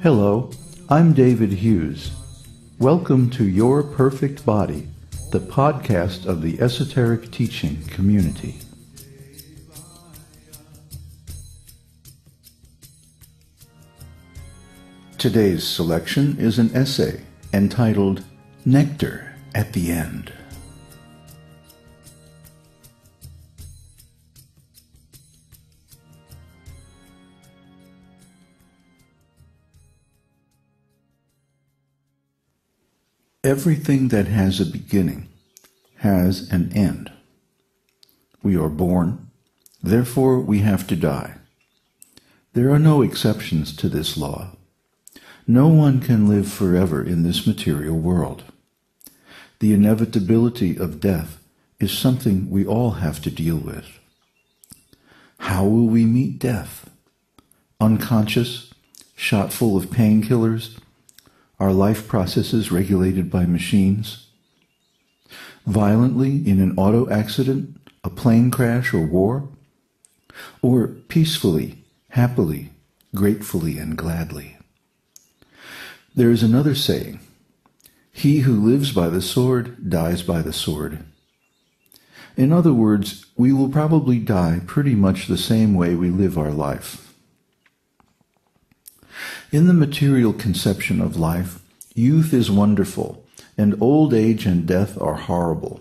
Hello, I'm David Hughes. Welcome to Your Perfect Body, the podcast of the esoteric teaching community. Today's selection is an essay entitled Nectar at the End. Everything that has a beginning has an end. We are born, therefore we have to die. There are no exceptions to this law. No one can live forever in this material world. The inevitability of death is something we all have to deal with. How will we meet death? Unconscious, shot full of painkillers, our life processes regulated by machines? Violently in an auto accident, a plane crash, or war? Or peacefully, happily, gratefully, and gladly? There is another saying, "He who lives by the sword dies by the sword." In other words, we will probably die pretty much the same way we live our life. In the material conception of life, youth is wonderful, and old age and death are horrible.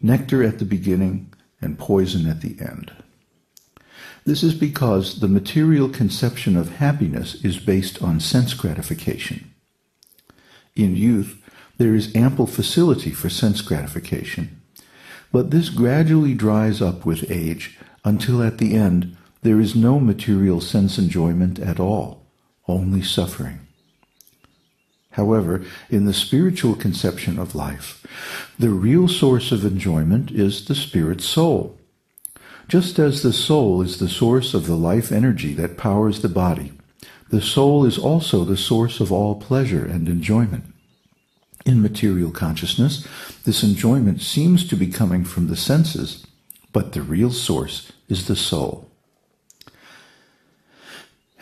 Nectar at the beginning and poison at the end. This is because the material conception of happiness is based on sense gratification. In youth, there is ample facility for sense gratification, but this gradually dries up with age until at the end there is no material sense enjoyment at all. Only suffering. However, in the spiritual conception of life, the real source of enjoyment is the spirit soul. Just as the soul is the source of the life energy that powers the body, the soul is also the source of all pleasure and enjoyment. In material consciousness, this enjoyment seems to be coming from the senses, but the real source is the soul.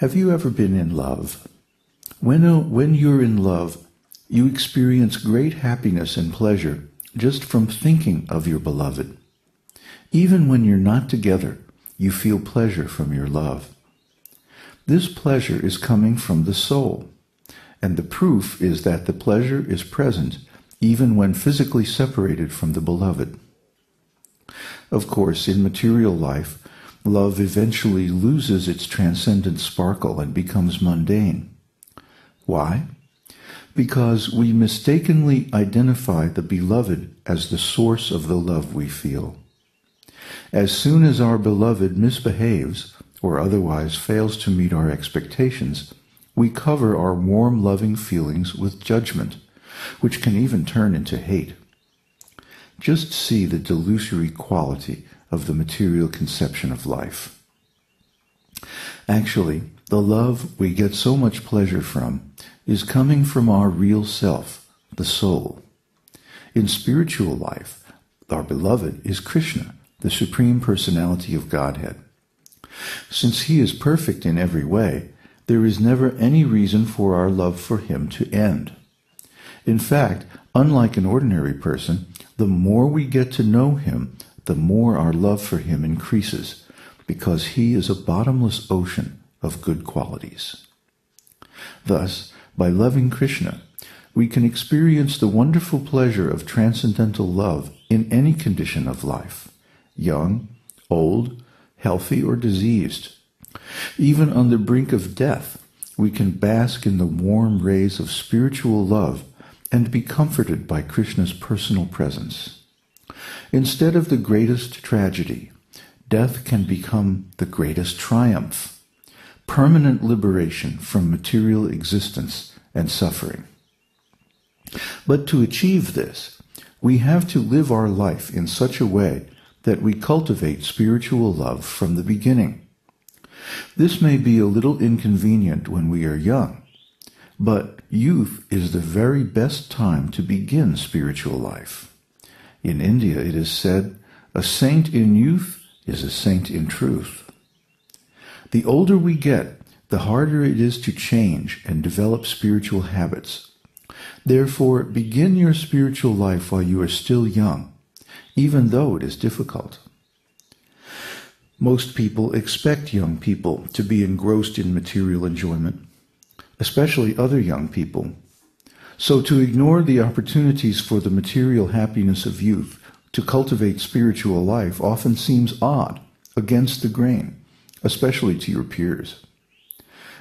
Have you ever been in love? When you're in love, you experience great happiness and pleasure just from thinking of your beloved. Even when you're not together, you feel pleasure from your love. This pleasure is coming from the soul, and the proof is that the pleasure is present even when physically separated from the beloved. Of course, in material life, love eventually loses its transcendent sparkle and becomes mundane. Why? Because we mistakenly identify the beloved as the source of the love we feel. As soon as our beloved misbehaves or otherwise fails to meet our expectations, we cover our warm, loving feelings with judgment, which can even turn into hate. Just see the delusory quality of the material conception of life. Actually, the love we get so much pleasure from is coming from our real self, the soul. In spiritual life, our beloved is Krishna, the Supreme Personality of Godhead. Since he is perfect in every way, there is never any reason for our love for him to end. In fact, unlike an ordinary person, the more we get to know him, the more our love for him increases, because he is a bottomless ocean of good qualities. Thus, by loving Krishna, we can experience the wonderful pleasure of transcendental love in any condition of life, young, old, healthy, or diseased. Even on the brink of death, we can bask in the warm rays of spiritual love and be comforted by Krishna's personal presence. Instead of the greatest tragedy, death can become the greatest triumph, permanent liberation from material existence and suffering. But to achieve this, we have to live our life in such a way that we cultivate spiritual love from the beginning. This may be a little inconvenient when we are young, but youth is the very best time to begin spiritual life. In India it is said, "A saint in youth is a saint in truth." The older we get, the harder it is to change and develop spiritual habits. Therefore, begin your spiritual life while you are still young, even though it is difficult. Most people expect young people to be engrossed in material enjoyment, especially other young people. So to ignore the opportunities for the material happiness of youth to cultivate spiritual life often seems odd, against the grain, especially to your peers.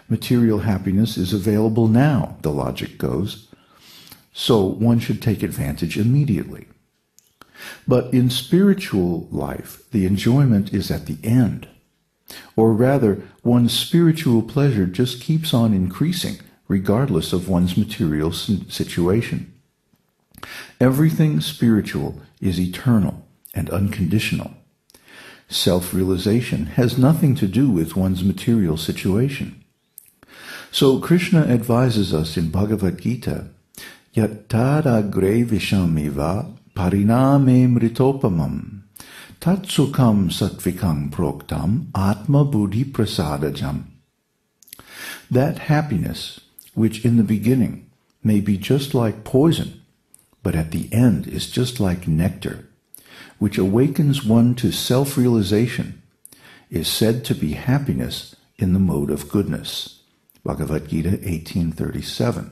Material happiness is available now, the logic goes, so one should take advantage immediately. But in spiritual life, the enjoyment is at the end. Or rather, one's spiritual pleasure just keeps on increasing, regardless of one's material situation. Everything spiritual is eternal and unconditional. Self-realization has nothing to do with one's material situation. So Krishna advises us in Bhagavad Gita, Yattadagre vishamiva pariname mritopamam tatsukam sattvikam proktam atma buddhi prasadajam. That happiness, which in the beginning may be just like poison, but at the end is just like nectar, which awakens one to self-realization, is said to be happiness in the mode of goodness. Bhagavad Gita 18:37.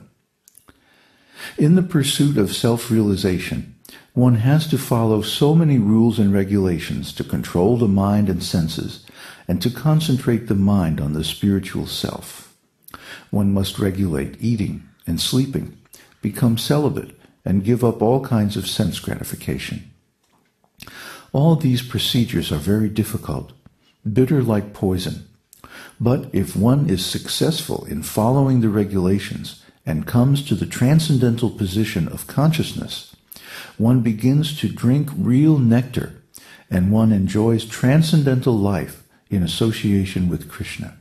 In the pursuit of self-realization, one has to follow so many rules and regulations to control the mind and senses and to concentrate the mind on the spiritual self. One must regulate eating and sleeping, become celibate, and give up all kinds of sense gratification. All these procedures are very difficult, bitter like poison. But if one is successful in following the regulations and comes to the transcendental position of consciousness, one begins to drink real nectar, and one enjoys transcendental life in association with Krishna.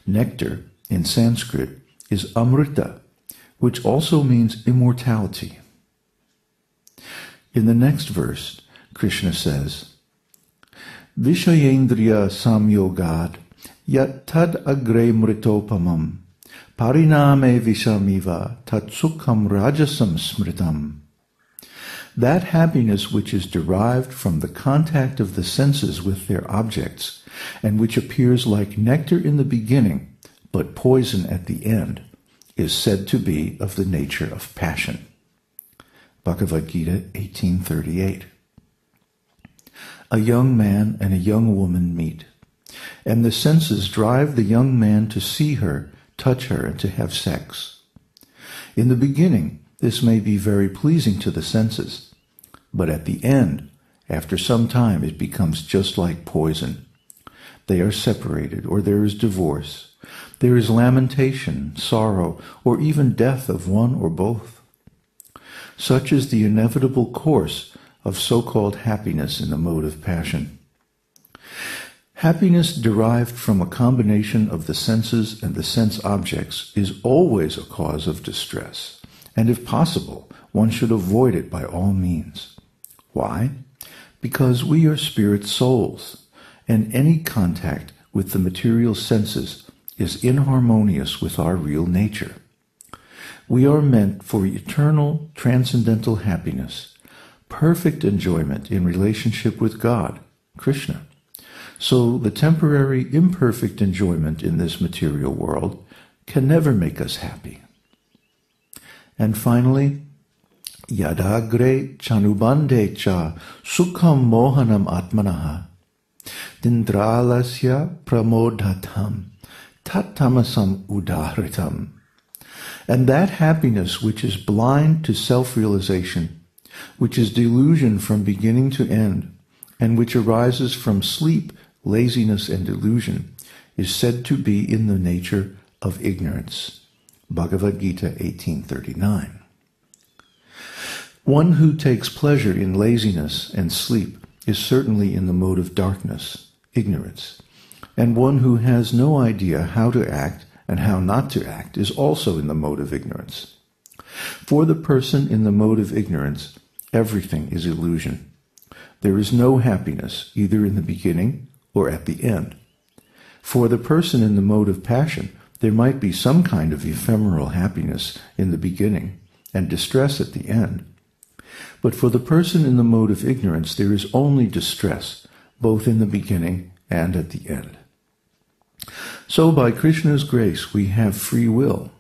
Nectar, in Sanskrit, is amrita, which also means immortality. In the next verse, Krishna says, Vishayendriya samyogad yat tad agre mritopamam pariname vishamiva tat sukham rajasam smritam. That happiness which is derived from the contact of the senses with their objects, and which appears like nectar in the beginning, but poison at the end, is said to be of the nature of passion. Bhagavad Gita 18:38. A young man and a young woman meet, and the senses drive the young man to see her, touch her, and to have sex. In the beginning, this may be very pleasing to the senses, but at the end, after some time, it becomes just like poison. They are separated, or there is divorce. There is lamentation, sorrow, or even death of one or both. Such is the inevitable course of so-called happiness in the mode of passion. Happiness derived from a combination of the senses and the sense objects is always a cause of distress, and if possible, one should avoid it by all means. Why? Because we are spirit souls, and any contact with the material senses is inharmonious with our real nature. We are meant for eternal, transcendental happiness, perfect enjoyment in relationship with God, Krishna. So the temporary, imperfect enjoyment in this material world can never make us happy. And finally, Yadagre chanubande cha sukham mohanam atmanaha dindralasya pramodhatam tattamasam udahritam. And that happiness which is blind to self-realization, which is delusion from beginning to end, and which arises from sleep, laziness, and delusion, is said to be in the nature of ignorance. Bhagavad Gita 18:39. One who takes pleasure in laziness and sleep is certainly in the mode of darkness, ignorance, and one who has no idea how to act and how not to act is also in the mode of ignorance. For the person in the mode of ignorance, everything is illusion. There is no happiness either in the beginning or at the end. For the person in the mode of passion, there might be some kind of ephemeral happiness in the beginning and distress at the end. But for the person in the mode of ignorance, there is only distress, both in the beginning and at the end. So by Krishna's grace, we have free will,